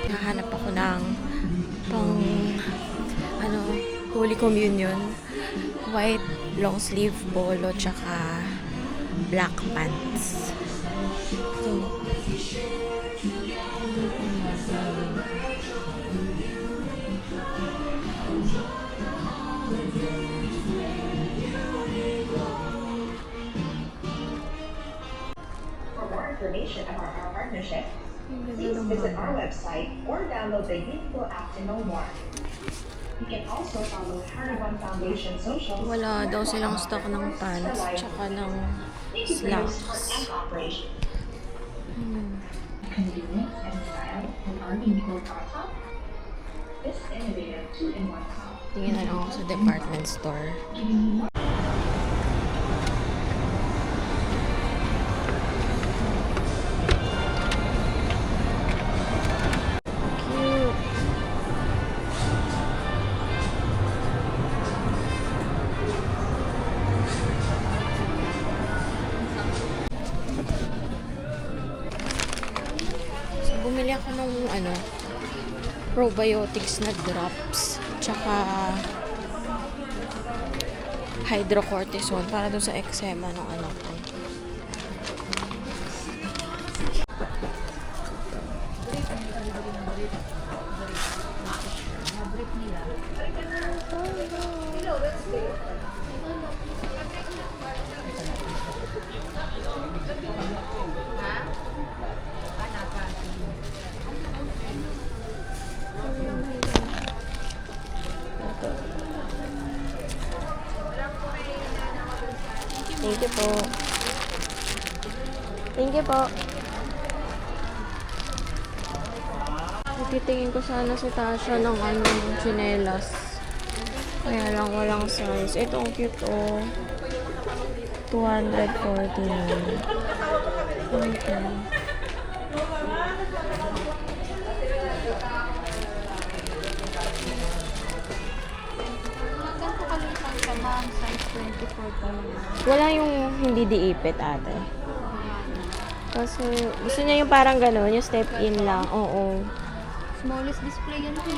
Hahanap ako ng pang Holy Communion. White long sleeve polo tsaka black pants. So, For more information about our partnership, please visit our website or download the Uniqlo app to know more. You can also follow Haragon Foundation social. wala daw silang stock ng pants tsaka ng slacks. Convenience and style in our Uniqlo crop top. This innovative 2-in-1 top. Tingnan ako sa department store. Cute. So, bumili ako ng probiotics na drops tsaka hydrocortisone para doon sa eczema ng anak ko. Thank you po. Thank you po. Titingin ko sana si Tasha ng tsinelas. Kaya lang walang size. Ito ang cute oh. 249. Okay. Wala yung hindi diipit ate. Kasi gusto niya yung parang gano'n, yung step in lang. Oo. Smallest display yan po.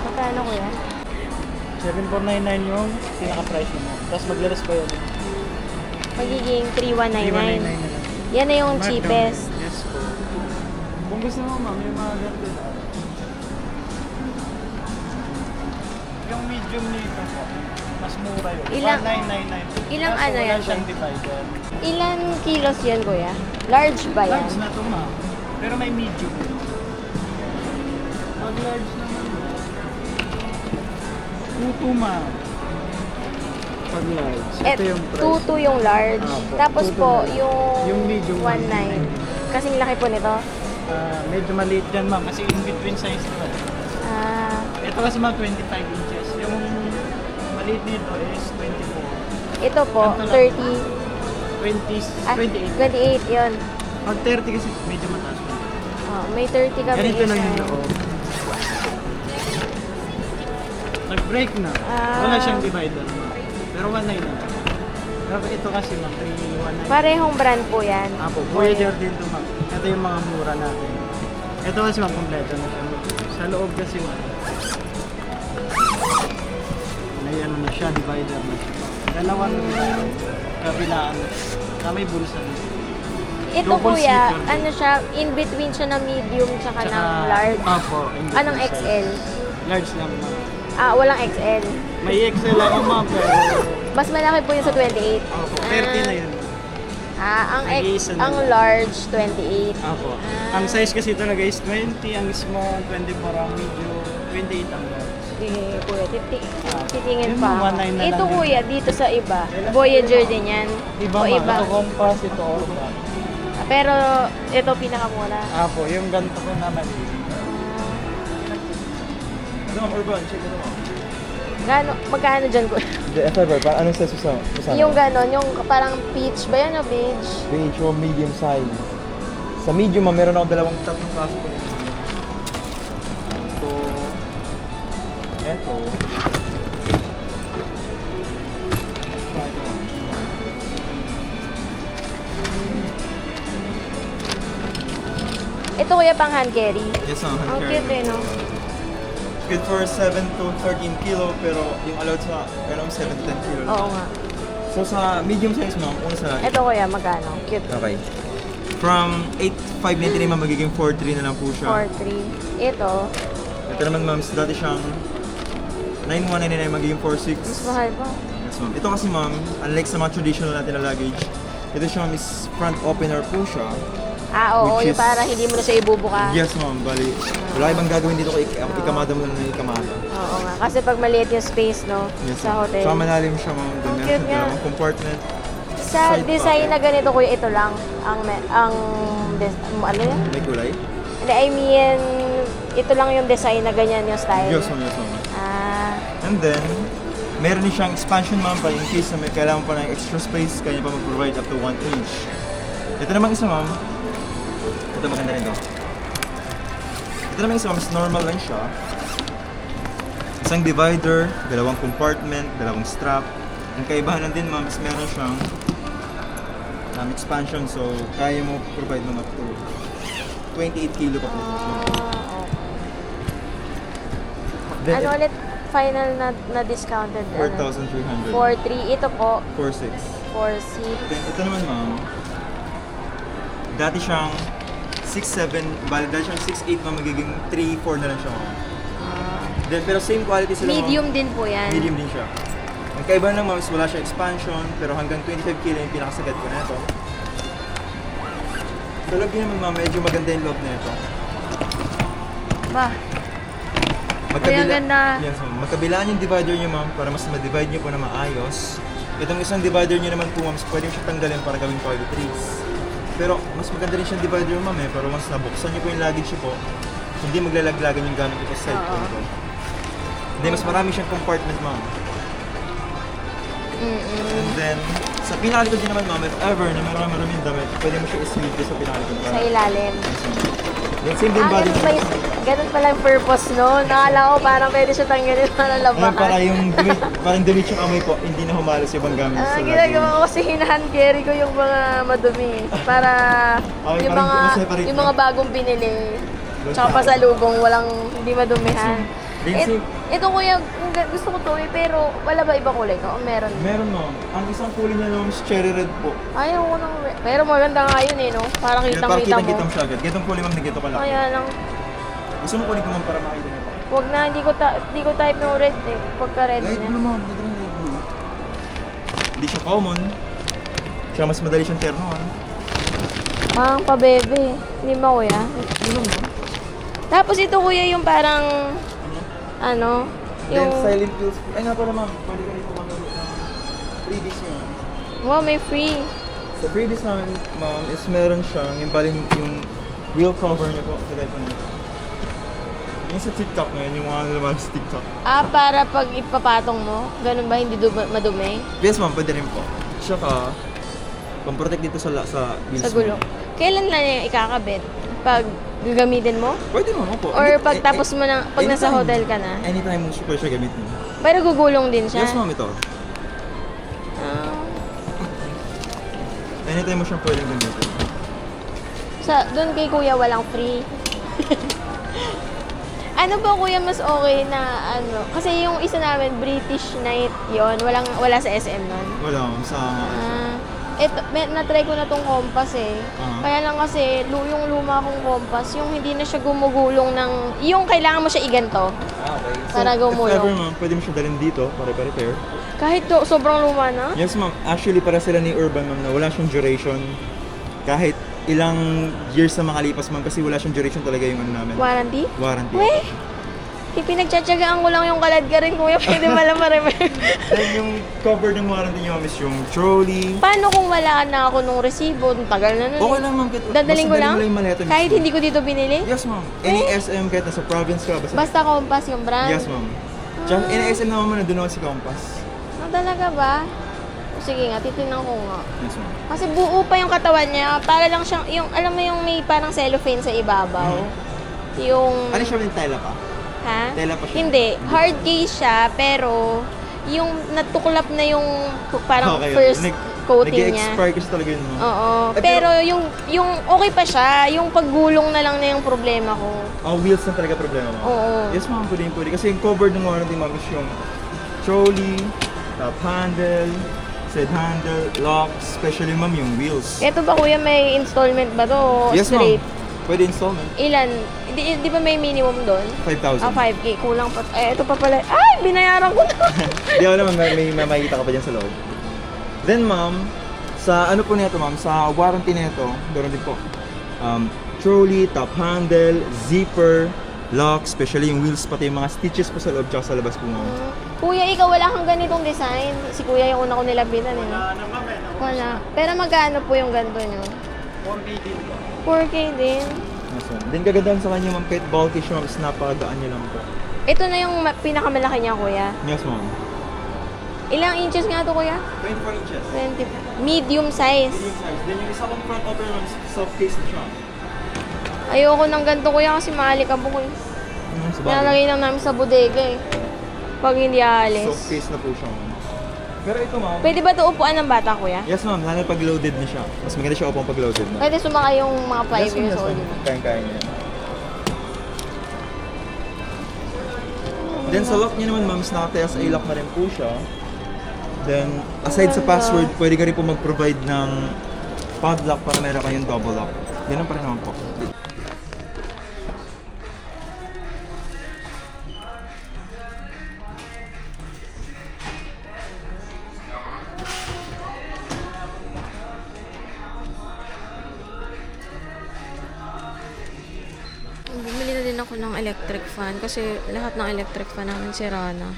Magkano kuya? 7,499 yung pinaka-price mo. Tapos maglaras pa yun. Magiging 3,199. 3,199 na lang. Yan na yung Mark cheapest. down. Yes po. Kung gusto mo ma'am, yung mga ganito na. Yung medium nito po, mas mura yun. Ilang- 1,999. ilang Kaso ano wala yan, siyang kuya? divider. Ilan kilos yan kuya? Large ba yan? Large na to ma'am. Pero may medium. Pag large naman mo, 2,2 ma'am. Pag large. Ito yung price. 2,2 yung large. Opo, Tapos 2,2 po, na lang. yung Yung medium, 1,900. Kasing laki po nito. Medyo maliit yan ma'am kasi in between size to. Ah, Ito kasi mga 25 inches. Yung maliit nito is 24. ito po, Ganito lang. 30. 20, Ah, 28. 28 yun. Pag 30 kasi medyo mataas. Oh, may 30 kami Ganito lang isa. yung loob. Nag-break na. Ah. Wala siyang divider. Pero 1.9 na. Pero ito kasi ma'am, 3.19. Parehong brand po yan. Apo, Kuya Jordan to ma'am. Ito yung mga mura natin. Ito kasi ma'am, kompleto na siya. Sa loob kasi ma'am. May ano na siya, divider na siya. Dalawang kabilaan. Na may bulsa na. Ito Double kuya, zipper. ano siya, in between siya ng medium tsaka ng Tsaka- large. Apo. Anong XL? Large lang ma'am. Ah, walang XL. May XL ako ma'am, pero Mas malaki po yung sa 28. Opo, 30 na yun. Ang Nag-iisa na ang lang. large 28. Apo. Ang size kasi talaga is 20, ang small 24, ang medium 28 ang lang. Eh, kuya, titingin Yun, pa ako. 1.9 na Ito lang kuya, dito sa iba. Voyager din yan. Iba O ma'am, iba. ito compass, ito Orban. Pero ito pinakamura. Apo, yung ganito ko naman. Ito ma'am, Urban, check ito ma'am. Magkano dyan kuya? The F5, parang anong size sa Yung ganon, yung parang peach ba yan o beige? Range o medium size. Sa medium, meron ako Tatlong kaso ko rin. Ito. Ito kuya pang hand carry. Yes ma'am, Ang cute eh, no? Good for 7 to 13 kilo, pero yung allowed sa around 7 to 10 kilo. Oo nga. So sa medium size ma'am, una sa Ito kuya, magkano? Cute. Okay. From 8,599 ma'am, magiging 4,300 na lang po siya. 4-3. Ito, Ito naman ma'am, dati siyang 9,199 magiging 4,600. mas mahal pa. Yes ma'am. Ito kasi ma'am, unlike sa mga traditional natin na luggage, ito siya ma'am is front opener po siya. Ah, oo, Which yung is- para hindi mo na siya ibubuka. Yes ma'am, bali. Wala ibang gagawin dito kay ikamada mo na ng ikamada. Oo nga, kasi pag maliit yung space, no? Yes, sa ma'am. hotel. Saka malalim siya ma'am. Doon Ang meron cute siya nga. dalawang compartment. Sa Side design pocket. na ganito kuya, ito lang ano yun? May kulay? Hindi, I mean, ito lang yung design na ganyan yung style. Yes ma'am, yes ma'am. Ah, And then, meron din siyang expansion ma'am pa in case na may kailangan pa ng extra space, kanya pa mag-provide up to 1 inch. Ito namang isa ma'am. Ito maganda rin to. Ito namang isa ma'am, is normal lang siya. Isang divider, dalawang compartment, dalawang strap. Ang kaibahan lang din ma'am is meron siyang expansion, so kaya mo provide mo up to 28 kilo pa po. ano ulit final na discounted? 4,300. 4-3. Ito po, 4,600. 4-6. Then ito naman ma'am, dati siyang 6'7", bali dati siyang 6'8", ma'am, magiging 3'4" na lang siya ma'am. Then, pero same quality sila ma'am. Medium din po yan. Medium din siya. Ang kaiba lang ma'am is wala siya expansion, pero hanggang 25 kilo yung pinakasagad ko na ito. Sa loob din naman ma'am, medyo maganda yung loob na ito. Ba, Ay, ang ganda. Yes ma'am. Magkabilaan yung divider niyo ma'am para mas ma-divide niyo po na maayos. Itong isang divider niyo naman po ma'am, pwede mo siya tanggalin para gawing toiletries. Pero mas maganda rin siyang divider ma'am para once nabuksan niyo po yung luggage niyo po, hindi maglalaglagan yung gamit niyo sa side po ito. Hindi, mas marami siyang compartment ma'am. And then, sa pinakalikod din naman ma'am, if ever na marami yung damit, pwede mo siya isilid sa pinakalikod. sa ilalim. Then same din body niya. Ganun pala yung purpose, no? Nakala ko parang pwede siya tanggalin para Ayun, labakan. para yung damit, parang damit yung amoy po, hindi na humalos yung ibang gamit sa luggage. Ginagawa ko kasi hinahan carry ko yung mga madumi. Para Okay, yung parang mga separate yung na. mga bagong binili. Tsaka pasalubong, walang hindi madumihan. Lindsay. Ito kuya, gusto ko to eh, pero wala ba iba kulay no? O meron? Meron no. Ang isang kulay niya no is cherry red po. Ayaw ko nang, pero maganda nga yun eh, no? Parang Parang kitang-kita mo. kitang-kitang siya agad. Gitong kulay ma'am na gito kalaki. Kaya lang, Gusto mo kunin ko ma'am para makita niyo pa. wag na, hindi ko type yung red eh. Pagka red Light niya. blue ma'am, red red blue. Hindi siya common. Siya mas madali siyang ternoan. Parang pa-bebe. Hindi ba kuya? Tapos ito kuya yung parang, ano, Then yung, silent pills. Ay nga pala ma'am, pwede ka rin po ma'am freebies niyo. wow, may free. Sa freebies namin ma'am is meron siyang yung bali yung wheel cover niya po. Kagaya po niya. Yung sa TikTok ngayon, yung mga lumalabas sa TikTok. Ah, para pag ipapatong mo, ganun ba, hindi madumi? Yes ma'am, pwede rin po. Tsaka, pang-protect dito sa wheels Sa gulo. mo. Kailan lang yung ikakabit? Pag gagamitin mo? Pwede mo po. Or pag tapos mo na, pag nasa anytime. hotel ka na? Anytime mo pwede siya gamitin. Pero gugulong din siya? Yes ma'am, ito. Ah. Anytime mo siyang pwedeng gamitin. Doon kay kuya walang free. Ano ba kuya mas okay na ano? Kasi yung isa namin British Night yon, wala sa SM nun. Wala ma'am, sa... Na-try ko na tong compass eh. Ah. Kaya lang kasi yung luma kong compass, yung hindi na siya gumugulong ng yung kailangan mo siya iganto. okay. Para If ever gumulong. ma'am, pwede mo siya dalhin dito para i-repair. Kahit sobrang luma na. Yes ma'am, actually para sila ni Urban ma'am na wala siyang duration. Kahit ilang years na makalipas ma'am kasi wala siyang duration talaga yung ano namin. Warranty? Warranty. Weh! Pinagtsatsagaan ko lang yung kaladkarin, kuya. Pwede pala ma-remember. Then yung cover ng warranty niyo, ma'am, is yung trolley. Paano kung wala na ako nung resibo? Tagal na nun. Okay eh. lang, ma'am. Dadaling ko Basta lang? mo yung maleta mismo. Kahit hindi ko dito binili? Yes, ma'am. Any SM, kahit nasa province ka. Basta Compass yung brand? Yes, ma'am. Tsaka, any SM naman mo, nandun ako si Compass. Ah, talaga ba? O, sige nga, titignan ko nga. Yes, ma'am. Kasi buo pa yung katawan niya. Para lang siyang, yung, alam mo yung may parang cellophane sa ibabaw. Yung... Ano siya, may tela pa? Ha? Tela pa siya? Hindi. Hard case siya, pero yung natuklap na yung parang Okay, first coating niya. Nag-expire kasi talaga yun, ma'am. Oo. Eh, pero yung okay pa siya. Yung paggulong na lang na yung problema ko. Wheels na talaga problema, ma'am. Oo. Yes, ma'am. Pwede. Kasi yung covered ng warranty, ma'am, is yung trolley, top handle, side handle, locks, especially, ma'am, yung wheels. Ito ba kuya, may installment ba to? O Yes, ma'am. straight? Pwede installment. Ilan? Di ba may minimum doon? 5,000. 5K. Kulang pa. Ito pa pala. Ay, binayaran ko na. Di ako naman, may makikita ka pa dyan sa loob. Then, ma'am, sa ano po nito, ma'am, sa warranty nito, meron din po, trolley, top handle, zipper, lock, especially yung wheels, pati yung mga stitches po sa loob tsaka sa labas po, ma'am. Kuya, ikaw wala kang ganitong design. Si kuya yung una ko nilabitan eh. Wala. Pero magkano po yung ganito nyo? 4K din. Yes, ma'am. Then, kagandahan sa kanya, ma'am, kahit bulky siya, ma'am, is napakadaan niya lang po. Ito na yung pinakamalaki niya, kuya. Yes, ma'am. Ilang inches nga to, kuya? 24 inches. 20. Medium size. Medium size. Then, yung isa kong front upper, ma'am, is soft case na siya. Ayoko ng ganito, kuya, kasi maalikabok eh. Sa bagay. Nilalagay lang namin sa bodega eh. Pag hindi aalis. Soft case na po siya, ma'am. Pero ito, ma'am. Pwede ba ito upuan ng bata, kuya? Yes, ma'am. Lalo pag loaded na siya. Mas maganda siya upang pag loaded na. Pwede sumakay yung mga 5 Yes, ma'am, years yes, old. ma'am. Kaya-kaya niya. Then sa lock niya naman, ma'am, is naka-TSA lock na rin po siya. Then, aside sa password, pwede ka rin po mag-provide ng padlock para meron kayong double lock. Ganun pa rin naman po. Bumili na din ako ng electric fan kasi lahat ng electric fan namin sira na.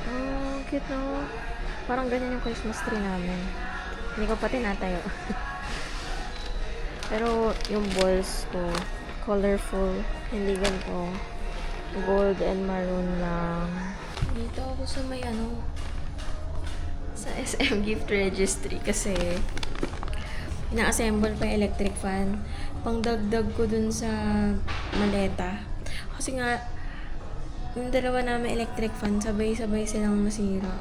Oh, cute no. Parang ganyan yung Christmas tree namin. Hindi ko pa tinatayo. Pero yung balls ko, colorful. Hindi ganito. Gold and maroon lang. Dito ako sa may sa SM gift registry kasi ina-assemble pa yung electric fan. Pangdagdag ko dun sa maleta. Kasi nga, yung dalawa namin electric fan, sabay-sabay silang masira.